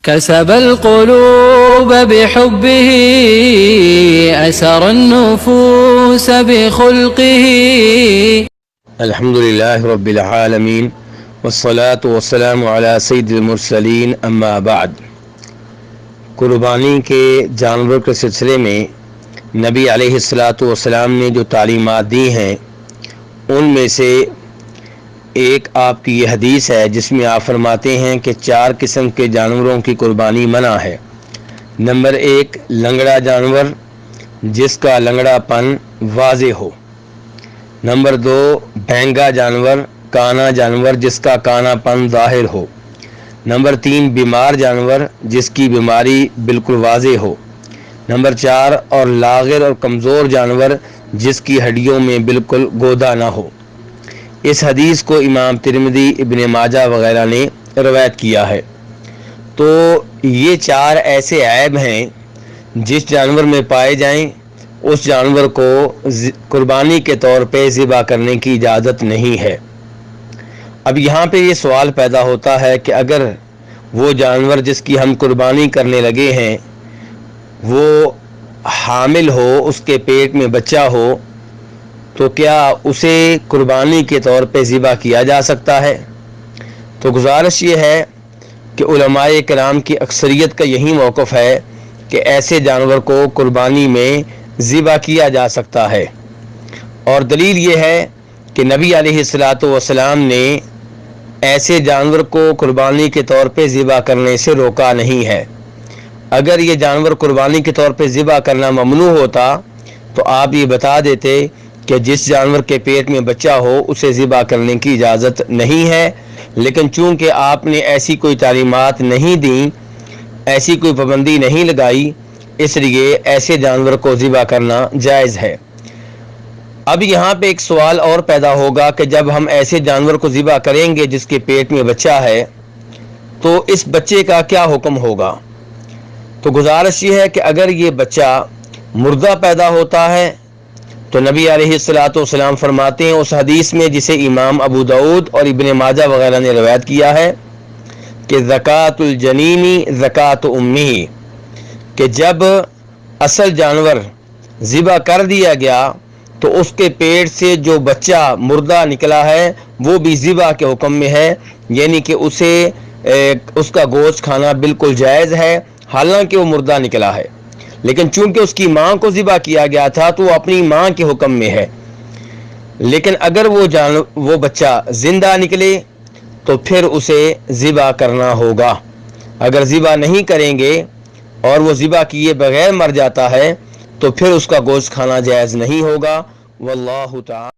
كسب القلوب بحبه أسر النفوس بخلقه. الحمد للہ رب العالمین والصلاة والسلام علی سید المرسلین اما بعد. قربانی کے جانور کے سلسلے میں نبی علیہ الصلاۃ والسلام نے جو تعلیمات دی ہیں ان میں سے ایک آپ کی یہ حدیث ہے جس میں آپ فرماتے ہیں کہ 4 قسم کے جانوروں کی قربانی منع ہے. نمبر 1 لنگڑا جانور جس کا لنگڑا پن واضح ہو. نمبر 2 بھینگا جانور کانا جانور جس کا کانا پن ظاہر ہو. نمبر 3 بیمار جانور جس کی بیماری بالکل واضح ہو. نمبر 4 اور لاغر اور کمزور جانور جس کی ہڈیوں میں بالکل گودا نہ ہو. اس حدیث کو امام ترمذی ابن ماجہ وغیرہ نے روایت کیا ہے. تو یہ 4 ایسے عیب ہیں جس جانور میں پائے جائیں اس جانور کو قربانی کے طور پہ ذبح کرنے کی اجازت نہیں ہے. اب یہاں پہ یہ سوال پیدا ہوتا ہے کہ اگر وہ جانور جس کی ہم قربانی کرنے لگے ہیں وہ حامل ہو، اس کے پیٹ میں بچہ ہو، تو کیا اسے قربانی کے طور پہ ذبح کیا جا سکتا ہے؟ تو گزارش یہ ہے کہ علماء کرام کی اکثریت کا یہی موقف ہے کہ ایسے جانور کو قربانی میں ذبح کیا جا سکتا ہے. اور دلیل یہ ہے کہ نبی علیہ الصلاۃ والسلام نے ایسے جانور کو قربانی کے طور پہ ذبح کرنے سے روکا نہیں ہے. اگر یہ جانور قربانی کے طور پہ ذبح کرنا ممنوع ہوتا تو آپ یہ بتا دیتے کہ جس جانور کے پیٹ میں بچہ ہو اسے ذبح کرنے کی اجازت نہیں ہے. لیکن چونکہ آپ نے ایسی کوئی تعلیمات نہیں دیں، ایسی کوئی پابندی نہیں لگائی، اس لیے ایسے جانور کو ذبح کرنا جائز ہے. اب یہاں پہ ایک سوال اور پیدا ہوگا کہ جب ہم ایسے جانور کو ذبح کریں گے جس کے پیٹ میں بچہ ہے تو اس بچے کا کیا حکم ہوگا؟ تو گزارش یہ ہے کہ اگر یہ بچہ مردہ پیدا ہوتا ہے تو نبی علیہ الصلاۃ والسلام فرماتے ہیں اس حدیث میں جسے امام ابو داؤد اور ابن ماجہ وغیرہ نے روایت کیا ہے کہ زکوٰۃ الجنینی زکوٰۃ امہ، کہ جب اصل جانور ذبح کر دیا گیا تو اس کے پیٹ سے جو بچہ مردہ نکلا ہے وہ بھی ذبح کے حکم میں ہے، یعنی کہ اسے اس کا گوشت کھانا بالکل جائز ہے حالانکہ وہ مردہ نکلا ہے. لیکن چونکہ اس کی ماں کو ذبح کیا گیا تھا تو وہ اپنی ماں کے حکم میں ہے. لیکن اگر وہ بچہ زندہ نکلے تو پھر اسے ذبح کرنا ہوگا. اگر ذبح نہیں کریں گے اور وہ ذبح کیے بغیر مر جاتا ہے تو پھر اس کا گوشت کھانا جائز نہیں ہوگا. واللہ تعالی